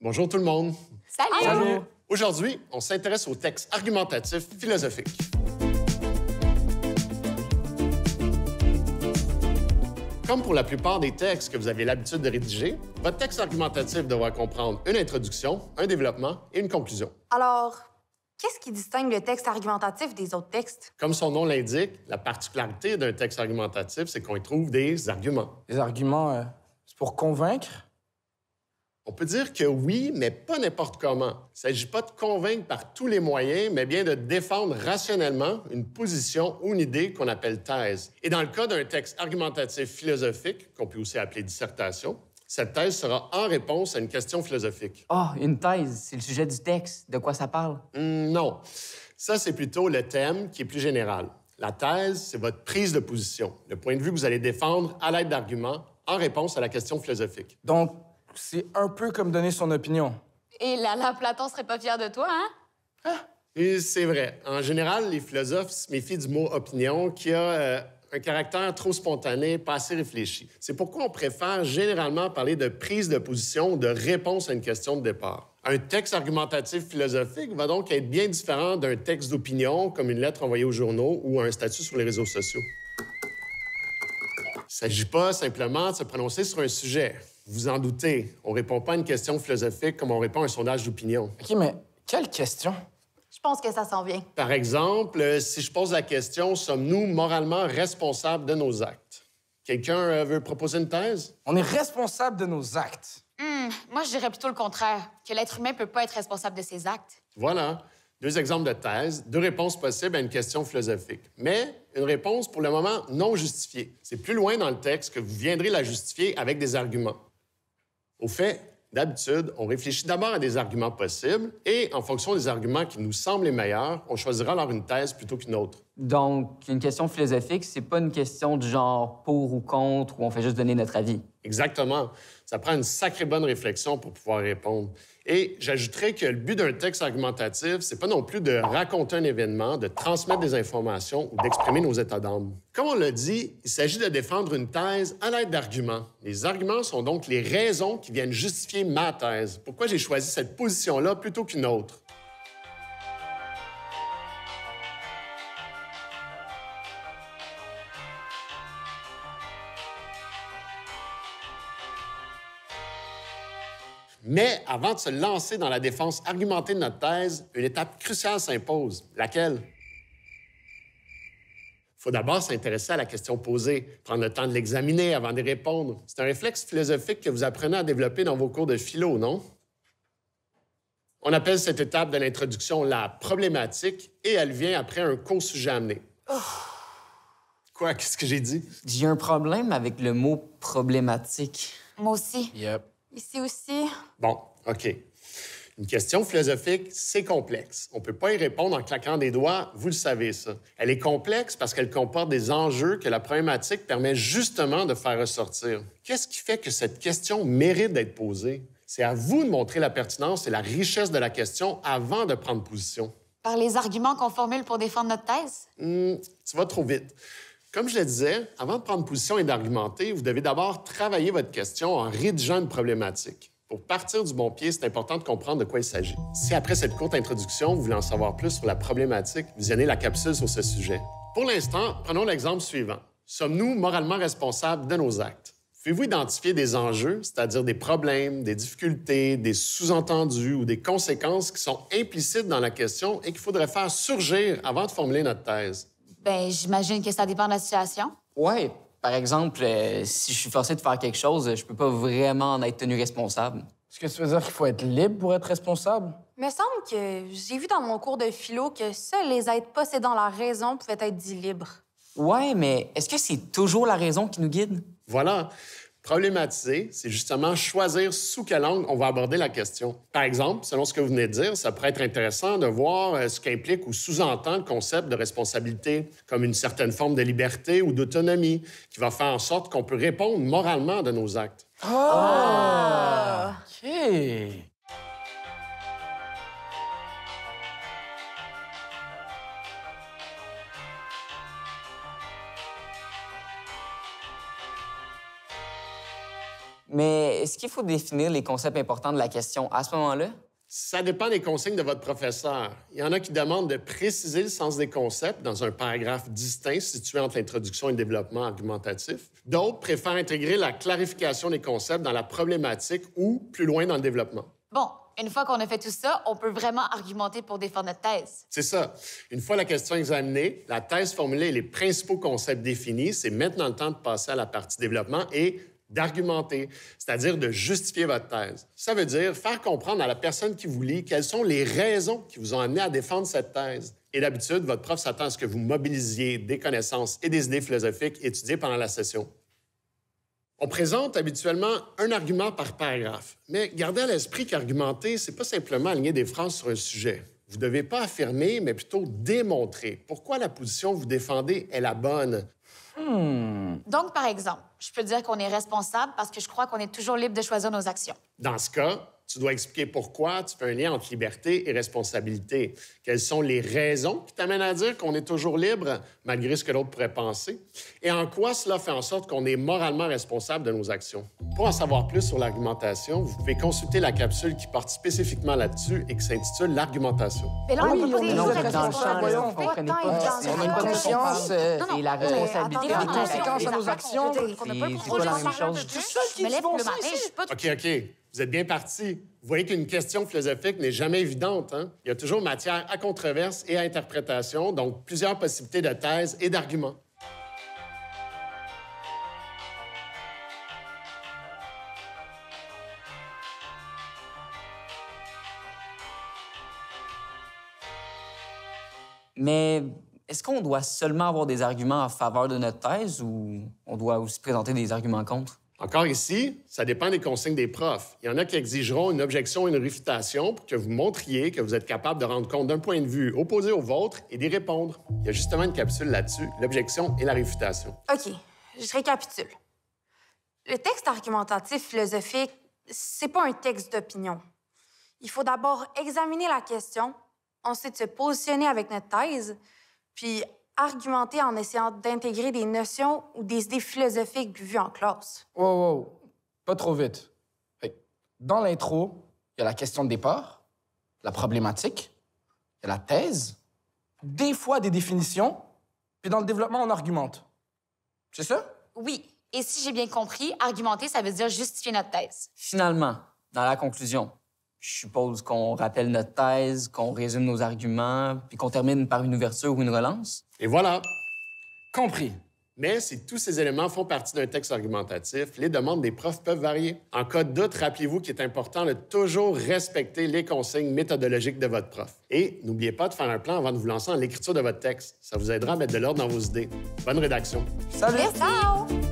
Bonjour tout le monde. Salut! Salut! Aujourd'hui, on s'intéresse au texte argumentatif philosophique. Comme pour la plupart des textes que vous avez l'habitude de rédiger, votre texte argumentatif devra comprendre une introduction, un développement et une conclusion. Alors, qu'est-ce qui distingue le texte argumentatif des autres textes? Comme son nom l'indique, la particularité d'un texte argumentatif, c'est qu'on y trouve des arguments. Les arguments, c'est pour convaincre? On peut dire que oui, mais pas n'importe comment. Il ne s'agit pas de convaincre par tous les moyens, mais bien de défendre rationnellement une position ou une idée qu'on appelle thèse. Et dans le cas d'un texte argumentatif philosophique, qu'on peut aussi appeler dissertation, cette thèse sera en réponse à une question philosophique. Ah, une thèse, c'est le sujet du texte. De quoi ça parle? Non. Ça, c'est plutôt le thème qui est plus général. La thèse, c'est votre prise de position, le point de vue que vous allez défendre à l'aide d'arguments en réponse à la question philosophique. Donc, c'est un peu comme donner son opinion. Et là, Platon serait pas fier de toi, hein? Et c'est vrai. En général, les philosophes se méfient du mot opinion qui a un caractère trop spontané, pas assez réfléchi. C'est pourquoi on préfère généralement parler de prise de position ou de réponse à une question de départ. Un texte argumentatif philosophique va donc être bien différent d'un texte d'opinion, comme une lettre envoyée aux journaux ou un statut sur les réseaux sociaux. Il ne s'agit pas simplement de se prononcer sur un sujet. Vous vous en doutez, on ne répond pas à une question philosophique comme on répond à un sondage d'opinion. OK, mais quelle question? Je pense que ça s'en vient. Par exemple, si je pose la question « Sommes-nous moralement responsables de nos actes? » Quelqu'un veut proposer une thèse? On est responsable de nos actes. Moi, je dirais plutôt le contraire, que l'être humain peut pas être responsable de ses actes. Voilà, deux exemples de thèse, deux réponses possibles à une question philosophique. Mais une réponse, pour le moment, non justifiée. C'est plus loin dans le texte que vous viendrez la justifier avec des arguments. Au fait, d'habitude, on réfléchit d'abord à des arguments possibles et, en fonction des arguments qui nous semblent les meilleurs, on choisira alors une thèse plutôt qu'une autre. Donc, une question philosophique, c'est pas une question du genre pour ou contre, où on fait juste donner notre avis. Exactement. Ça prend une sacrée bonne réflexion pour pouvoir répondre. Et j'ajouterais que le but d'un texte argumentatif, c'est pas non plus de raconter un événement, de transmettre des informations ou d'exprimer nos états d'âme. Comme on l'a dit, il s'agit de défendre une thèse à l'aide d'arguments. Les arguments sont donc les raisons qui viennent justifier ma thèse. Pourquoi j'ai choisi cette position-là plutôt qu'une autre? Mais avant de se lancer dans la défense argumentée de notre thèse, une étape cruciale s'impose. Laquelle? Il faut d'abord s'intéresser à la question posée, prendre le temps de l'examiner avant d'y répondre. C'est un réflexe philosophique que vous apprenez à développer dans vos cours de philo, non? On appelle cette étape de l'introduction la problématique et elle vient après un court sujet amené. Quoi? Qu'est-ce que j'ai dit? J'ai un problème avec le mot problématique. Moi aussi. Yep. Ici aussi. Bon, OK. Une question philosophique, c'est complexe. On ne peut pas y répondre en claquant des doigts, vous le savez ça. Elle est complexe parce qu'elle comporte des enjeux que la problématique permet justement de faire ressortir. Qu'est-ce qui fait que cette question mérite d'être posée? C'est à vous de montrer la pertinence et la richesse de la question avant de prendre position. Par les arguments qu'on formule pour défendre notre thèse? Tu vas trop vite. Comme je le disais, avant de prendre position et d'argumenter, vous devez d'abord travailler votre question en rédigeant une problématique. Pour partir du bon pied, c'est important de comprendre de quoi il s'agit. Si après cette courte introduction, vous voulez en savoir plus sur la problématique, visionnez la capsule sur ce sujet. Pour l'instant, prenons l'exemple suivant. Sommes-nous moralement responsables de nos actes? Pouvez-vous identifier des enjeux, c'est-à-dire des problèmes, des difficultés, des sous-entendus ou des conséquences qui sont implicites dans la question et qu'il faudrait faire surgir avant de formuler notre thèse? Ben, j'imagine que ça dépend de la situation. Ouais, par exemple, si je suis forcé de faire quelque chose, je peux pas vraiment en être tenu responsable. Est-ce que tu veux dire qu'il faut être libre pour être responsable? Me semble que j'ai vu dans mon cours de philo que seuls les êtres possédant la raison pouvaient être dits libres. Ouais, mais est-ce que c'est toujours la raison qui nous guide? Voilà. Problématiser, c'est justement choisir sous quel angle on va aborder la question. Par exemple, selon ce que vous venez de dire, ça pourrait être intéressant de voir ce qu'implique ou sous-entend le concept de responsabilité, comme une certaine forme de liberté ou d'autonomie, qui va faire en sorte qu'on peut répondre moralement de nos actes. OK. Mais est-ce est-ce qu'il faut définir les concepts importants de la question à ce moment-là? Ça dépend des consignes de votre professeur. Il y en a qui demandent de préciser le sens des concepts dans un paragraphe distinct situé entre l'introduction et le développement argumentatif. D'autres préfèrent intégrer la clarification des concepts dans la problématique ou plus loin dans le développement. Bon, une fois qu'on a fait tout ça, on peut vraiment argumenter pour défendre notre thèse. C'est ça. Une fois la question examinée, la thèse formulée et les principaux concepts définis, c'est maintenant le temps de passer à la partie développement et d'argumenter, c'est-à-dire de justifier votre thèse. Ça veut dire faire comprendre à la personne qui vous lit quelles sont les raisons qui vous ont amené à défendre cette thèse. Et d'habitude, votre prof s'attend à ce que vous mobilisiez des connaissances et des idées philosophiques étudiées pendant la session. On présente habituellement un argument par paragraphe, mais gardez à l'esprit qu'argumenter, c'est pas simplement aligner des phrases sur un sujet. Vous ne devez pas affirmer, mais plutôt démontrer pourquoi la position que vous défendez est la bonne. Donc, par exemple, je peux dire qu'on est responsable parce que je crois qu'on est toujours libre de choisir nos actions. Dans ce cas, tu dois expliquer pourquoi tu fais un lien entre liberté et responsabilité. Quelles sont les raisons qui t'amènent à dire qu'on est toujours libre, malgré ce que l'autre pourrait penser? Et en quoi cela fait en sorte qu'on est moralement responsable de nos actions? Pour en savoir plus sur l'argumentation, vous pouvez consulter la capsule qui porte spécifiquement là-dessus et qui s'intitule L'argumentation. Mais là, on peut pas on dire est dans le champ, voyons, là, vous comprenez pas. On a une conscience Et la responsabilité... les conséquences à nos actions. C'est pas la même chose. Je me lève le matin, je suis pas... OK. Vous êtes bien parti. Vous voyez qu'une question philosophique n'est jamais évidente, hein? Il y a toujours matière à controverse et à interprétation, donc plusieurs possibilités de thèse et d'arguments. Mais est-ce qu'on doit seulement avoir des arguments en faveur de notre thèse ou on doit aussi présenter des arguments contre? Encore ici, ça dépend des consignes des profs. Il y en a qui exigeront une objection et une réfutation pour que vous montriez que vous êtes capable de rendre compte d'un point de vue opposé au vôtre et d'y répondre. Il y a justement une capsule là-dessus, l'objection et la réfutation. OK, je récapitule. Le texte argumentatif philosophique, c'est pas un texte d'opinion. Il faut d'abord examiner la question, ensuite se positionner avec notre thèse, puis argumenter en essayant d'intégrer des notions ou des idées philosophiques vues en classe. Wow. Pas trop vite. Fait que dans l'intro, il y a la question de départ, la problématique, il y a la thèse, des fois des définitions, puis dans le développement, on argumente. C'est ça? Oui. Et si j'ai bien compris, argumenter, ça veut dire justifier notre thèse. Finalement, dans la conclusion, je suppose qu'on rappelle notre thèse, qu'on résume nos arguments, puis qu'on termine par une ouverture ou une relance. Et voilà. Compris. Mais si tous ces éléments font partie d'un texte argumentatif, les demandes des profs peuvent varier. En cas de doute, rappelez-vous qu'il est important de toujours respecter les consignes méthodologiques de votre prof. Et n'oubliez pas de faire un plan avant de vous lancer dans l'écriture de votre texte. Ça vous aidera à mettre de l'ordre dans vos idées. Bonne rédaction. Salut! Ciao!